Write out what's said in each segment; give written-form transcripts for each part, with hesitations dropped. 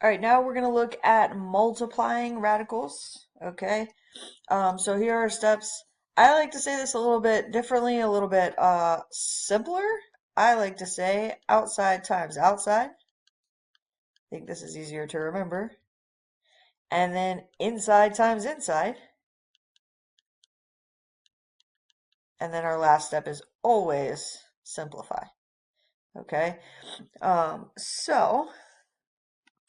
All right, now we're going to look at multiplying radicals. Okay, so here are steps. I like to say this a little bit differently, a little bit simpler. I like to say outside times outside. I think this is easier to remember. And then inside times inside. And then our last step is always simplify. Okay, so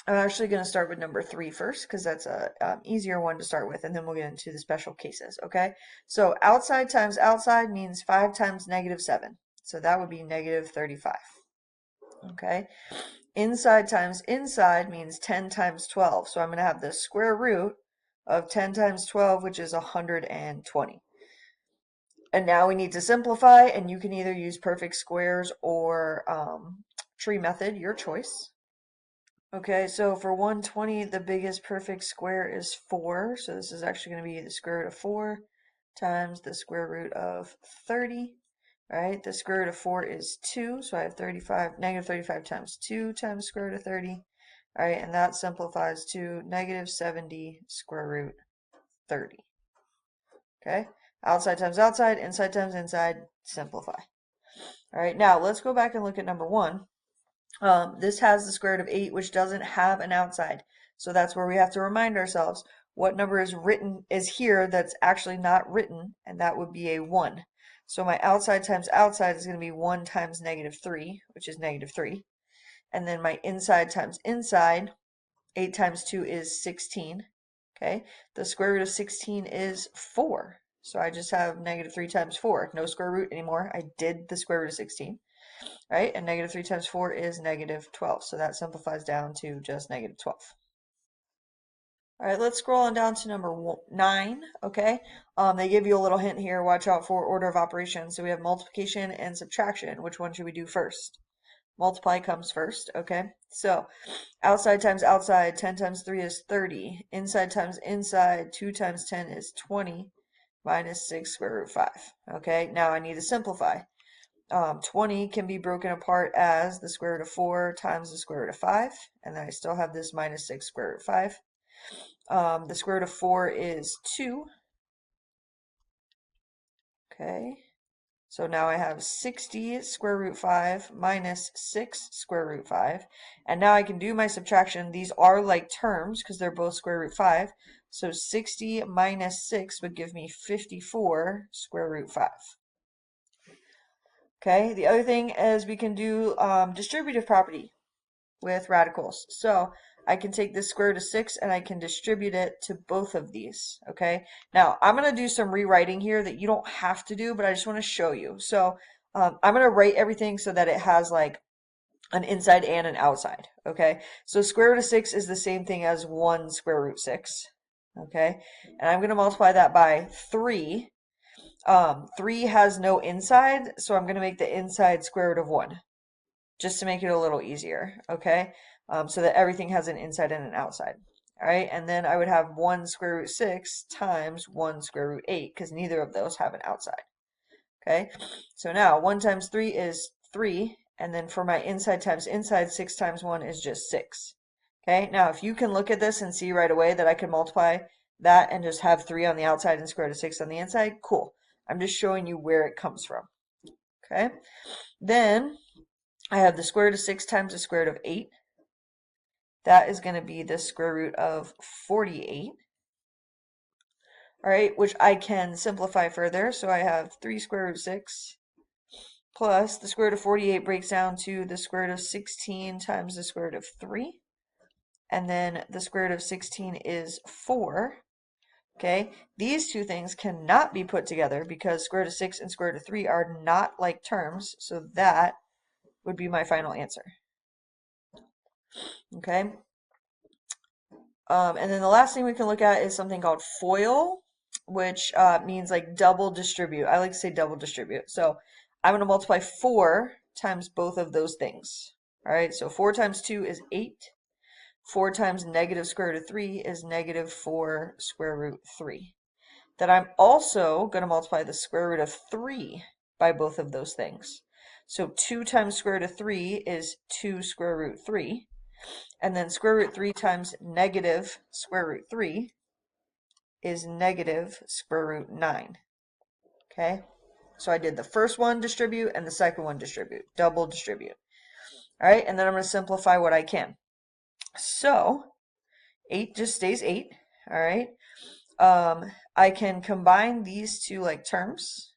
I'm actually going to start with number 3 first because that's a easier one to start with, and then we'll get into the special cases. Okay, so outside times outside means 5 times -7, so that would be -35. Okay, inside times inside means 10 times 12, so I'm going to have the square root of 10 times 12, which is 120. And now we need to simplify, and you can either use perfect squares or tree method, your choice. Okay, so for 120, the biggest perfect square is 4. So this is actually going to be the square root of 4 times the square root of 30. Right? The square root of 4 is 2. So I have -35 times 2 times square root of 30. All right, and that simplifies to -70 square root 30. Okay? Outside times outside, inside times inside, simplify. All right, now let's go back and look at number 1. This has the square root of 8, which doesn't have an outside. So that's where we have to remind ourselves what number is here that's actually not written, and that would be a 1. So my outside times outside is going to be 1 times -3, which is -3. And then my inside times inside, 8 times 2 is 16. Okay, the square root of 16 is 4. So I just have -3 times 4. No square root anymore. I did the square root of 16. Right? And -3 times 4 is -12. So that simplifies down to just -12. All right, let's scroll on down to number 9. Okay, they give you a little hint here. Watch out for order of operations. So we have multiplication and subtraction. Which one should we do first? Multiply comes first. Okay, so outside times outside, 10 times 3 is 30. Inside times inside, 2 times 10 is 20 minus 6 square root 5. Okay, now I need to simplify. 20 can be broken apart as the square root of 4 times the square root of 5, and then I still have this minus 6 square root of 5. The square root of 4 is 2. Okay, so now I have 60 square root 5 minus 6 square root 5, and now I can do my subtraction. These are like terms because they're both square root 5, so 60 minus 6 would give me 54 square root 5. Okay, the other thing is we can do distributive property with radicals. So I can take this square root of 6 and I can distribute it to both of these. Okay, now I'm going to do some rewriting here that you don't have to do, but I just want to show you. So I'm going to write everything so that it has like an inside and an outside. Okay, so square root of 6 is the same thing as 1 square root 6. Okay, and I'm going to multiply that by 3. 3 has no inside, so I'm going to make the inside square root of 1 just to make it a little easier, okay? So that everything has an inside and an outside. All right, and then I would have 1 square root 6 times 1 square root 8 because neither of those have an outside. Okay, so now 1 times 3 is 3, and then for my inside times inside, 6 times 1 is just 6. Okay, now if you can look at this and see right away that I can multiply that and just have 3 on the outside and square root of 6 on the inside, cool. I'm just showing you where it comes from. Okay, then I have the square root of 6 times the square root of 8. That is going to be the square root of 48. All right, which I can simplify further. So I have 3 square root of 6 plus the square root of 48 breaks down to the square root of 16 times the square root of 3. And then the square root of 16 is 4. Okay, these two things cannot be put together because square root of 6 and square root of 3 are not like terms. So that would be my final answer. Okay. And then the last thing we can look at is something called FOIL, which means like double distribute. I like to say double distribute. So I'm going to multiply 4 times both of those things. All right, so 4 times 2 is 8. 4 times negative square root of 3 is -4 square root 3. Then I'm also going to multiply the square root of 3 by both of those things. So 2 times square root of 3 is 2 square root 3. And then square root 3 times negative square root 3 is negative square root 9. Okay? So I did the first one distribute and the second one distribute. Double distribute. All right, and then I'm going to simplify what I can. So 8 just stays 8. All right. I can combine these two like terms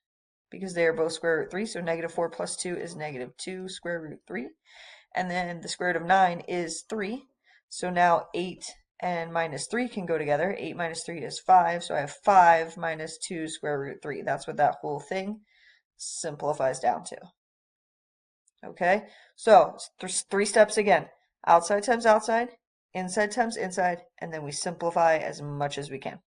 because they are both square root 3. So negative 4 plus 2 is negative 2 square root 3. And then the square root of 9 is 3. So now 8 and minus 3 can go together. 8 minus 3 is 5. So I have 5 minus 2 square root 3. That's what that whole thing simplifies down to. Okay, so there's 3 steps again. Outside times outside, inside times inside, and then we simplify as much as we can.